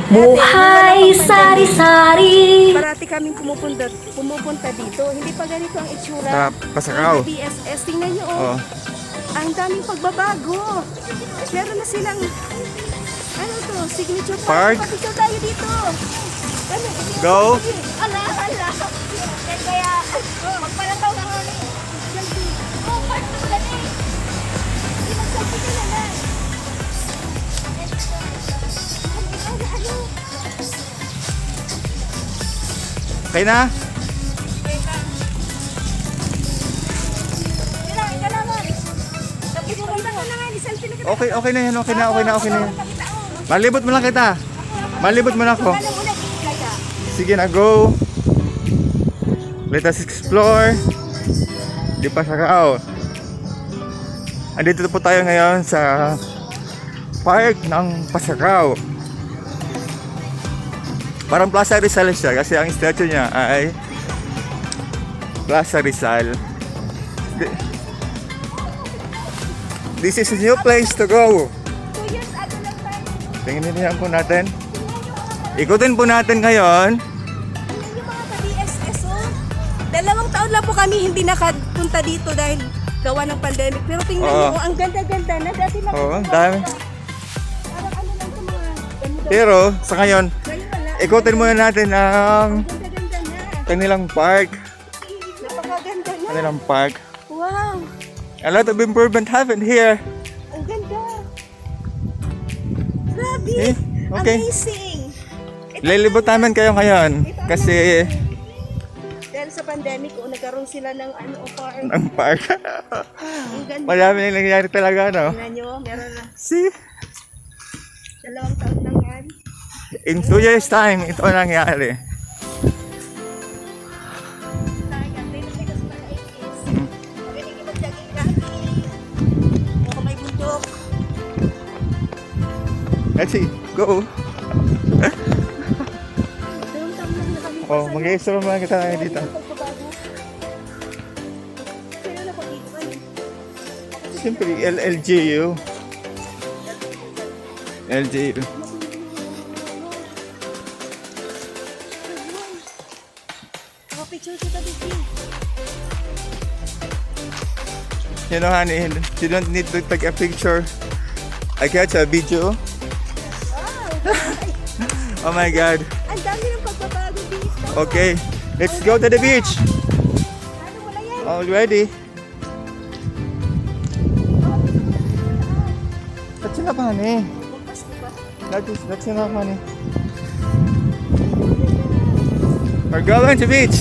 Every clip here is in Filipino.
Buhay sari-sari. Parati kaming pumupunta dito. Hindi pa ganito ang itsura. Sa Pasakaw. Sa BSS. Tingnan nyo, Oh. ang daming pagbabago. Meron na silang, ano to, signature Park. Papicture tayo dito. Ano, Go. ala. Kaya, magpalataw na nga rin. Oh, park na pala na eh. Hindi magsabi ka na lang. Ano? Okay na? Okay na yan, okay na yan. Malibot mo lang kita. Malibot mo lang ako. Sige na, go. Let us explore. Di pa Pasakaw. Andito po tayo ngayon sa park ng Pasakaw. Parang Plaza Rizal siya kasi ang statue niya ay Plaza Rizal. This is a new place to go. 2 years ago lang tayo. Tingnan niyo po natin. Ikutin po natin ngayon. Yung mga ka-DSS, oh. 2 taon lang po kami hindi nakapunta dito dahil gawa ng pandemic. Pero tingnan Oo. niyo, oh, ang ganda-ganda na. Dati lang. Oo, ang dami. Parang ano lang ito mga ganito. Pero sa ngayon, Ngayon wala. ikutin muna natin ang Ganda-ganda na. kanilang park. Napakaganda na. Kanilang park. Wow. A lot of improvement happened here. Ang ganda. Grabe. Eh, okay. Amazing. Lilibot namin kayo ngayon kasi Dahil sa pandemic, nagkaroon sila ng ano, park. ang park. Ang ganda. Marami na nangyayari talaga, no? Tingnan nyo, meron na. See? 2 taon lang yan. In 2 years time, ito ang nangyari. Let's see. Go. Oh, mag-i-explore muna kita ngayon dito. Siyempre, LGU. LGU. Picture kita dito. You know, honey, you don't need to take a picture. I catch a video. Oh my God. Ang dami ng pagbabago dito. Okay, let's go to the beach. Ano mo na yan? Already. That's enough, honey. Bukas ko ba? That's enough, honey. We're going to beach.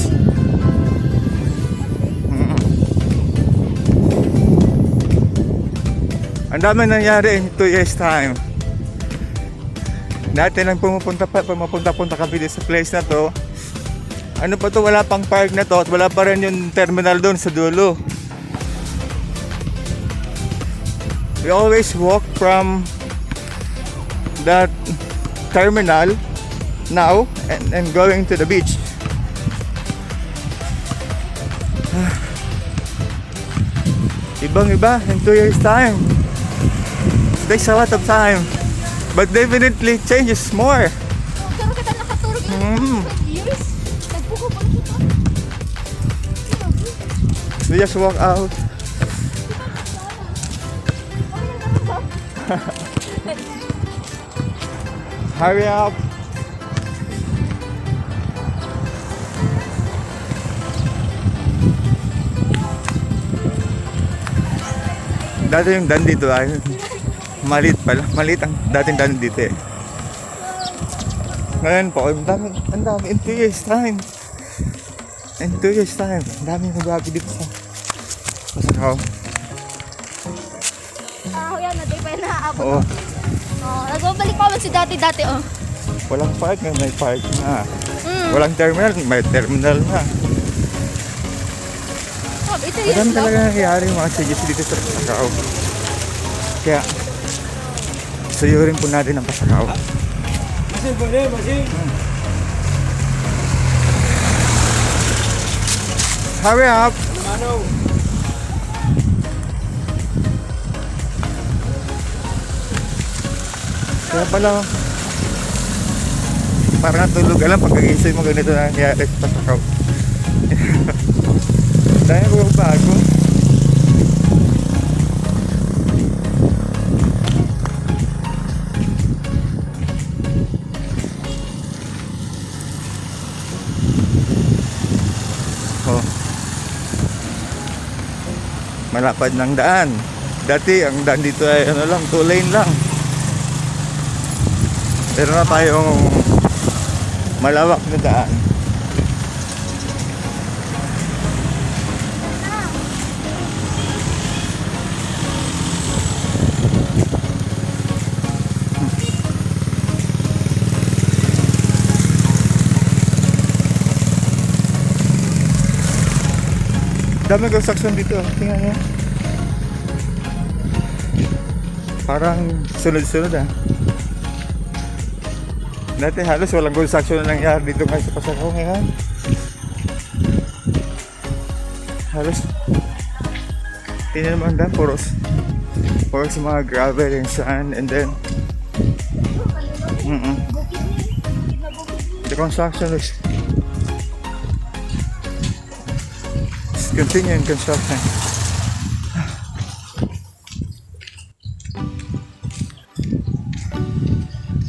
Ang dami nangyari in 2 years time. Dati lang pumupunta kami sa place na to. Ano pa to, wala pang park na to at wala pa rin yung terminal doon sa dulo. We always walk from that terminal now and going to the beach. Ibang iba in 2 years time. It takes a lot of time. But definitely changes more. Pero kita nakaturog Mm. years. Nagbuko pa ito. We just walk out. Hurry up. Dati yung daan dito ay maliit pala. Maliit ang dating daan dito eh. Ngayon po, ang dami in 2 years time. In 2 years time, ang dami nagbago dito sa Pasakaw. Yan, natin pa na aabot. Oo, Nagbabalik pa man si dati, oh. walang park na, may park na. Walang terminal, may terminal na. Oh, ito yun. Madami talaga nangyayari yung mga changes dito sa Pasakaw. Kaya, suyurin po natin ang Pasakaw. Hurry up! Kaya pala, parang natulog ka lang pagkagising mo ganito na nangyari sa Pasakaw. Dahil ko bago. Oh. Malapad ng daan. Dati ang daan dito ay ano lang, 2 lane lang. Pero na tayong malawak na daan. Dami construction dito. Tingnan nyo. Parang sunod-sunod ah. Dati halos walang construction na nangyari dito ngayon sa Pasakaw ngayon. Halos tingnan naman daan, puros mga gravel and sand and then the construction is continuing construction.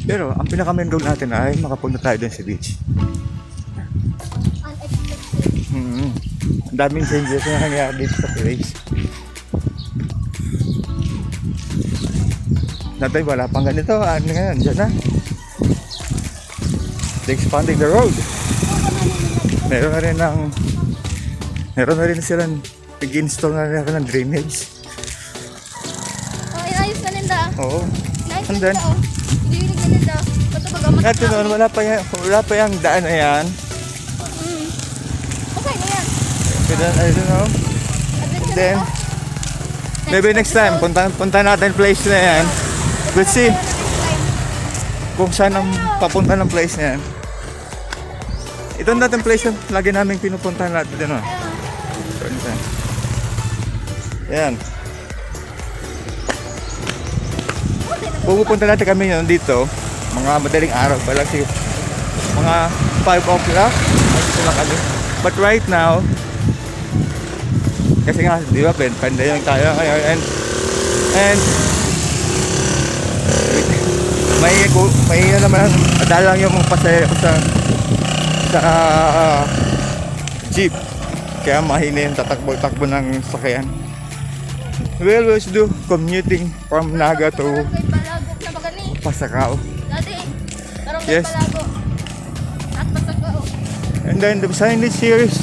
Pero ang pinaka-main goal natin ay makapunta tayo dun sa beach. Ang daming changes na nangyari dito sa place. Dati wala pang ganito. Ano ngayon? Diyan na. They're expanding the road. Meron na rin silang pag-install na rin ng drainage. Oh, inayos na ninda. Oo. Inayos And na then, ninda, oh. Hindi na ninda. Patubagamot Dati noon, wala pa yung daan na yan. Okay na yan. Pero I don't know. Adventure Then, na to. maybe next time, punta natin place na yan. Let's see kung saan ang papunta ng place na yan. Ito ang dating place yung lagi namin pinupuntahan natin din. Yan. Pupunta natin kami yun dito. Mga madaling araw pa lang. Mga 5 o'clock. But right now, kasi nga, di ba, pandayang tayo ngayon. And may naman, adalang yung mga pasahero sa jeep. Kaya mahina yung tatakbo-takbo ng sakyan. We always do commuting from Naga to Barangay Balagok na bagani. Pasakaw. Dati, barangay Yes. Balagok. At Pasakaw. And then the signage series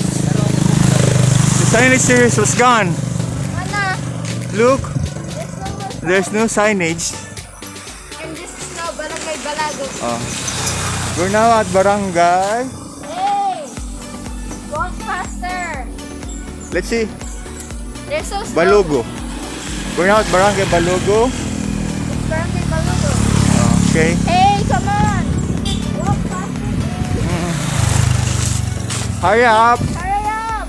was gone. Ana, Look, there's no more. there's no signage. And this is now Barangay Balagok. We're now at Barangay. Hey! Walk faster! Let's see, They're so slow. Balugo. We're now at Barangay Balugo. It's Barangay Balagok. Okay. Hey, come on! Walk faster! Hurry up. Hurry up!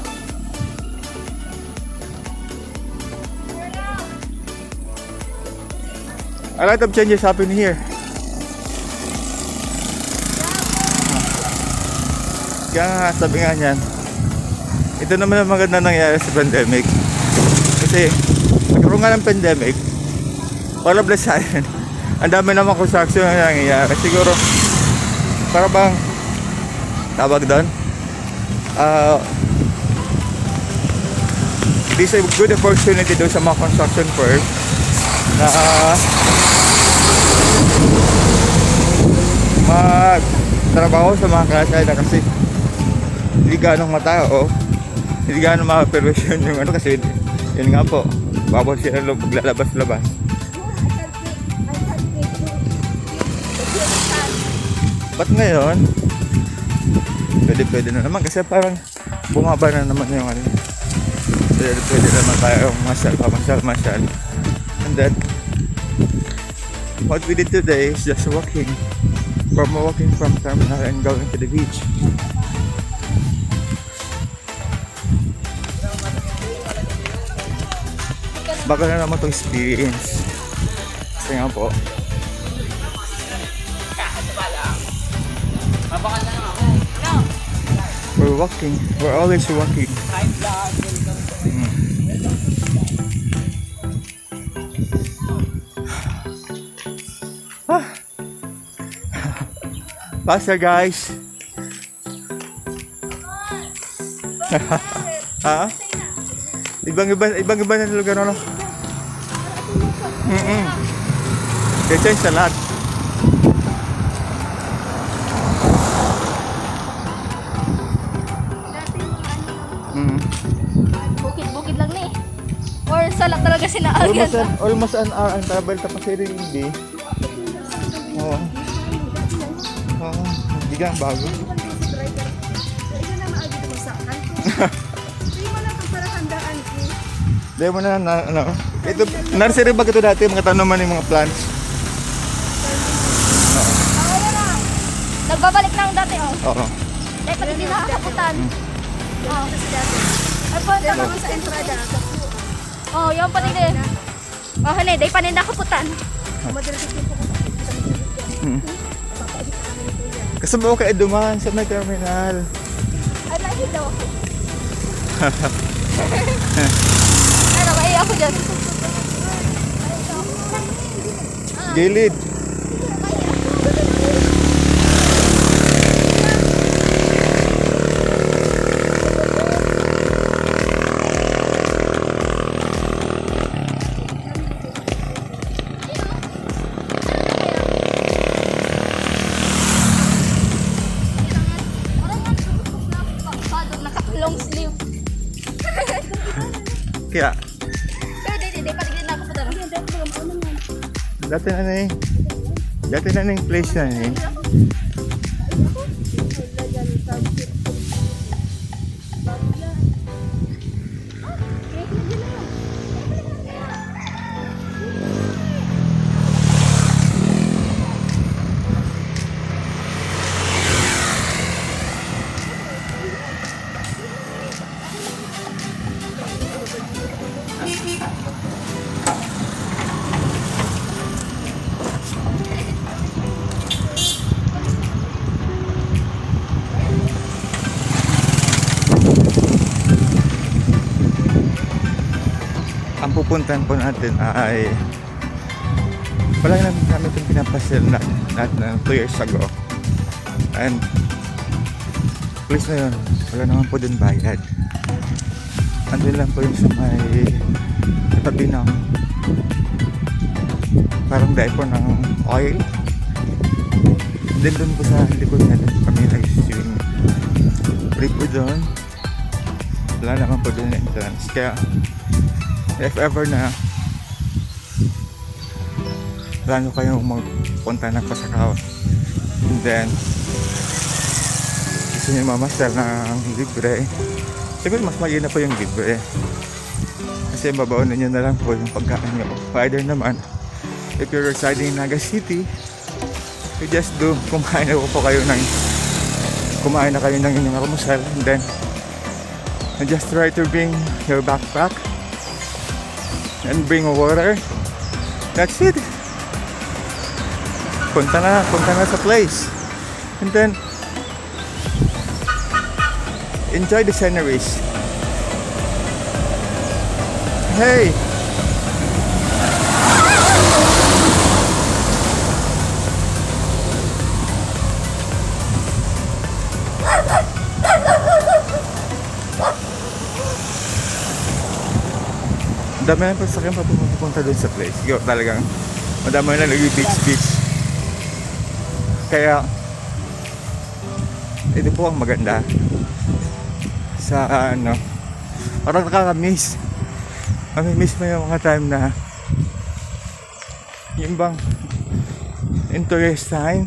Hurry up! A lot of changes happen here. Kaya nga, sabi nga niyan, ito naman ang maganda nangyari sa pandemic. Kasi, nagkaroon nga ng pandemic, para bless sa'yo. Ang dami naman construction na nangyayari. Siguro, para bang, tawag doon, this is a good opportunity doon sa mga construction firm na magtrabaho sa mga kalsada kasi hindi ganong matao, hindi ganong makaperwisyon yung ano kasi yun nga po, bawal sila paglalabas-labas. But ngayon, pwede na naman kasi parang bumaba na naman yung ano. Pwede naman tayo masyal. And then, what we did today is just walking from terminal and going to the beach. Bago na naman itong experience. Kasi nga po. We're walking. We're always walking. Basta guys. Ha? Ibang-iba na lugar ano? Change sa lahat. Bukid-bukid lang ni. Or salak talaga sinaagan. Almost an hour ang travel tapos hindi. Oo. Oo. Hindi ka bago. Dahil mo na ano. Ito, nursery ba ito dati? Mga tanaman yung mga plants. Nagbabalik na ang dati, oh. Oo. Dahil pati din nakakaputan. Oo. Ay po, tama sa entrada. Oh, yung pati din. Oh, hanay, dahil pa rin nakaputan. Kasama ko kay Eduman sa may terminal. Ay, mahilo. Ano, maiya ako dyan. Gilid. Long sleeve. Kaya, Pero di pati din nakaputan. dati na yung place na eh. Ang pupuntahan po natin ay wala naman kami itong pinapasyal na 2 years ago, and place na yun, wala naman po dun bayad. Andun lang po yung sa may katabi ng parang depot ng oil, then dun po sa likod na dun kami nag-swing free po dun, wala naman po dun entrance. Kaya if ever na plano kayong magpunta ng Pasakaw, and then gusto nyo mamasal ng libre, siguro mas maganda po yung libre kasi babaunin nyo na lang po yung pagkain nyo. Either naman, if you're residing in Naga City, you just do kumain na kayo ng inyong almusal, and then you just try to bring your backpack and bring water. That's it. Punta na sa place. And then enjoy the sceneries. Hey. Dami na pa sa akin papupunta doon sa place. Yo, talagang madami na nag-beach. Kaya ito po ang maganda sa ano, parang nakaka-miss. Mamimiss mo yung mga time na yung bang in 2 years time,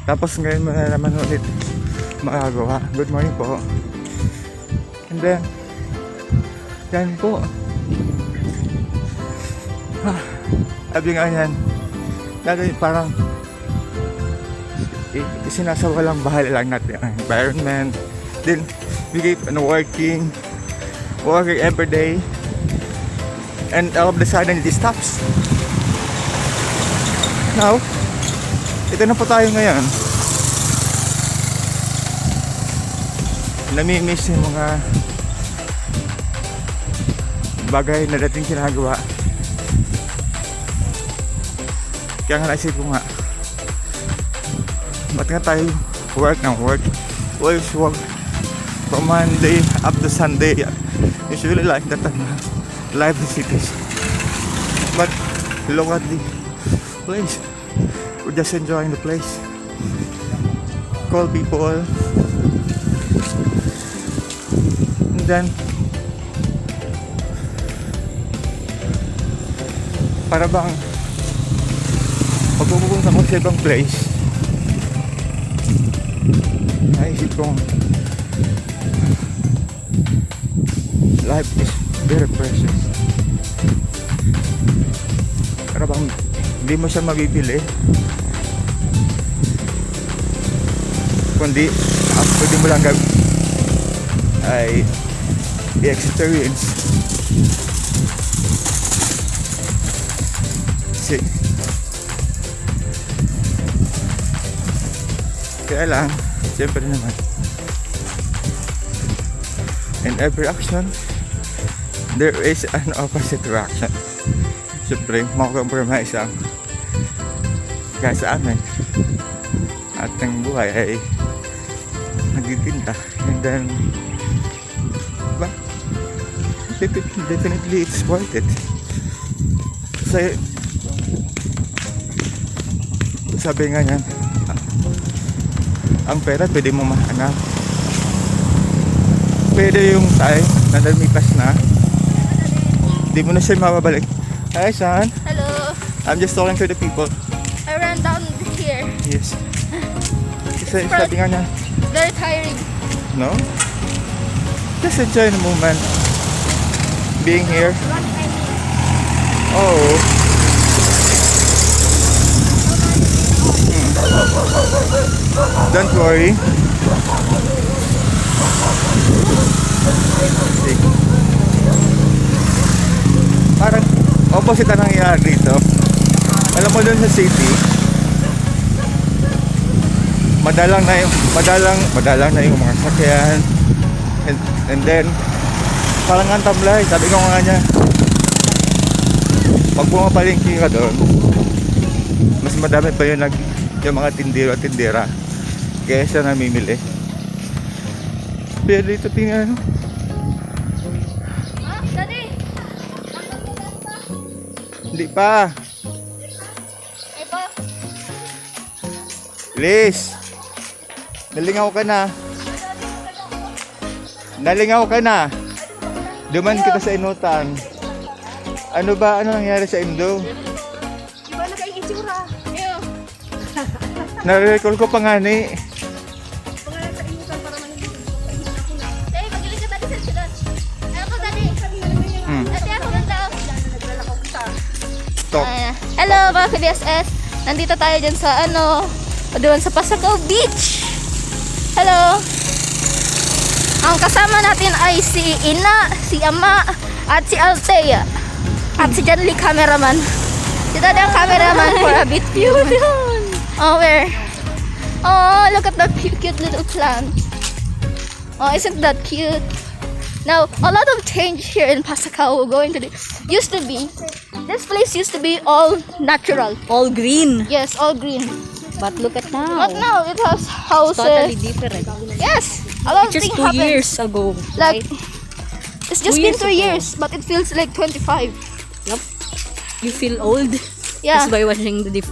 tapos ngayon mo na naman ulit magagawa. Good morning po. And then yan po. Sabi nga yan, dati parang sinasawalang bahala lang natin ang environment. Then we keep on working every day, and all of the sudden it stops. Now, ito na po tayo ngayon. namimiss yung mga bagay na dating ginagawa. Kaya nga naisip ko nga, ba't nga tayo work ng work? Always work from Monday up to Sunday. Usually like that life in cities. But look at the place. We're just enjoying the place. Call people. And then para bang pag pupunta ko sa ibang place, naisip kong life is very precious. Para bang hindi mo siya mabibili, kundi ang pwede mo lang gawin ay i-experience. Kasi kaya lang, siyempre naman, in every action there is an opposite reaction. Siyempre, makompromise ang kaya sa amin at ang buhay ay nagtitinda. And then diba? Definitely it's worth it. Kasi sabi nga niyan, ang pera pwede mo mahanap, pwede yung time na lumipas na, di mo na siya mababalik. Hi son, Hello. I'm just talking to the people. I ran down here. Yes. Kasi sabi nga niya, Very tiring. no? Just enjoy the moment. Being here. Oh. Don't worry. See. Parang opposite ang nangyayari dito. Alam mo doon sa city, madalang na yung mga sakyan, and then parang ang tamlay. Sabi ko nga niya, pag pumapalingki ka doon, mas madami pa yung mga tindero at tindera kaysa namimili. Pero dito tingnan, Daddy. hindi pa. Ay pa. Liz, nalingaw ka na. Nalingaw ka na. Duman kita sa inutan. Ano nangyari sa Indo? Di ba nagka-itsura? Ew. Na-recall ko pa nga ni. Daddy, magilig ka Daddy sa sila. Ako Daddy. Daddy, ako ganda. Stop. Hello mga ka-BSS. Nandito tayo dyan sa doon sa Pasakaw Beach. Hello. Ang kasama natin ay si Ina, si Ama, at si Althea. At si Janly cameraman. Si Daddy ang cameraman for a bit. Oh, where? Oh, look at that cute little plant. Oh, isn't that cute? Now, a lot of change here in Pasakaw. This place used to be all natural. All green. Yes, all green. But look at now. But now it has houses. Totally different. Yes, a lot of Just things 2 happened. years ago. Like, Right? it's just 2 been years 3 ago. years, but it feels like 25. Yep. You feel old. Yeah. Just by watching the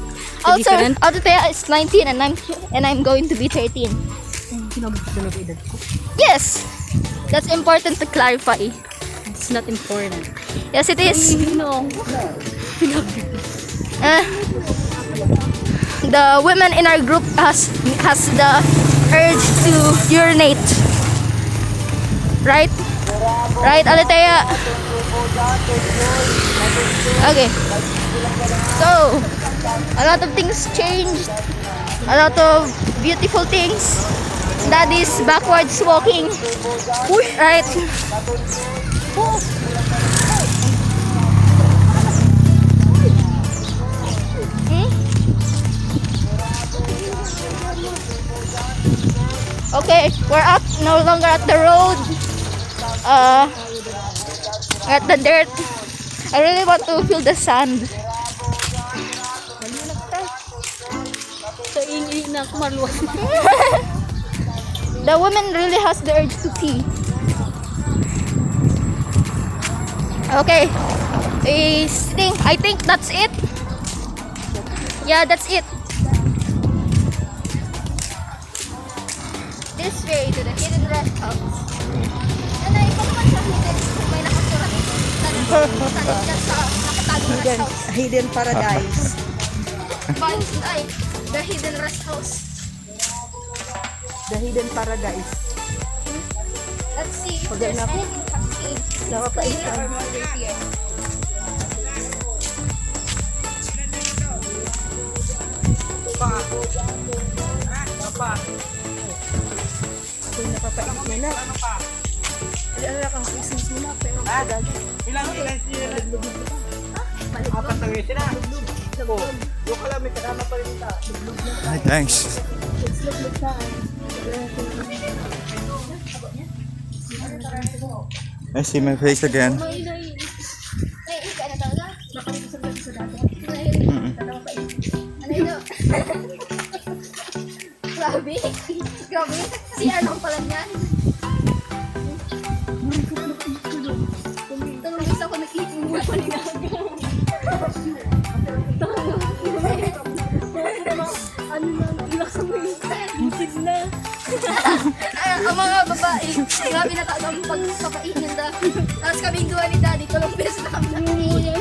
Also, different. Althea is 19 and I'm going to be 13. Yes, that's important to clarify. It's not important. Yes, it is. No. The women in our group has the urge to urinate. Right? Right, Althea? Okay. So, a lot of things changed. A lot of beautiful things. Daddy's backwards walking. Right? Okay. no longer at the road. At the dirt. I really want to feel the sand. So, ingin na ako maluwas. The woman really has the urge to pee. Okay. I think that's it. Yeah, that's it. This way to the hidden rest house. Ano, ito naman sa hidden. May nakasurat. Nakatago rest house. Hidden paradise. Ay, the hidden rest house. The hidden paradise. Let's see. Pagay na ako. Nakakaitan. Kung napapainit niya na. Alala kang Christmas mo na, pero tagal. Ilang sila? Apat na ngayon sila. Oh, yung ka lang may kasama pa rin ita. Hi guys. I see my face again. Ika na talaga. Ano ito? Grabe. Grabe. Si ano pala niyan? Tulong isa ko nakikita mo pa nila. Ano na, ilaksa mo yung isip na. Ang mga babae, grabe na talaga ang pagpapainin da. Tapos kaming gawa ni Daddy, tulong beses na kami nakikita.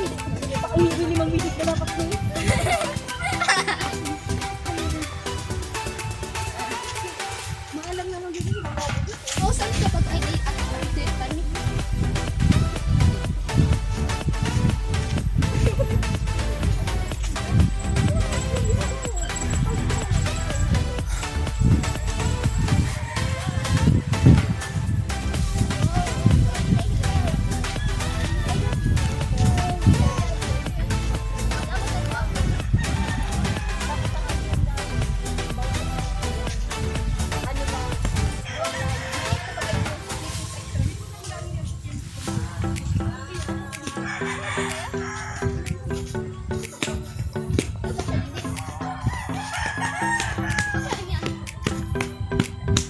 Baka hindi ni mag-visit na dapat ko. Maalam na lang dito. O, saan ka pag ay kami?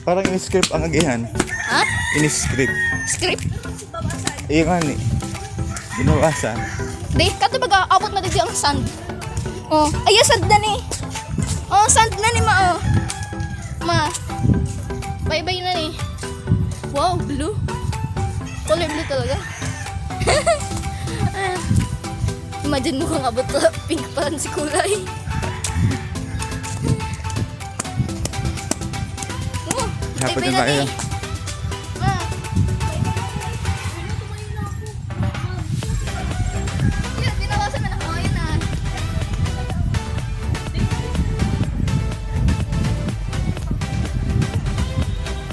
Parang in-script ang agihan. Ha? In-script. Script? Iyo nga ni. Binabasa. Di, kato baga abot na dito ang sand. Oh, ay sand na ni. Oh, sand na ni ma. Oh. Ma. Bye-bye na ni. Wow, blue. Color blue talaga. Imagine mo kung abot na pink pa lang si kulay. Oh, Dapat bye-bye na tayo. ni. Ma. Yan, binawasan na ako. Ayan na.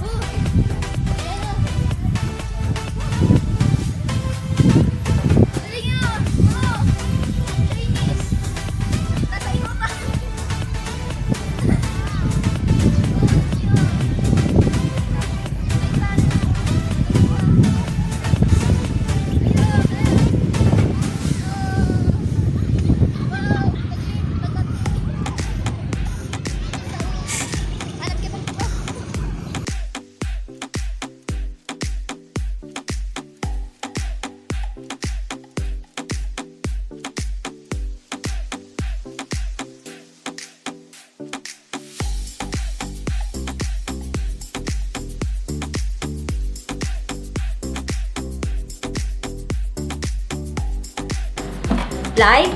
Oh, ayan na. Dali nga. Oh, Chinese. Nasa iyo ka. Hanap ka bang ko? Like,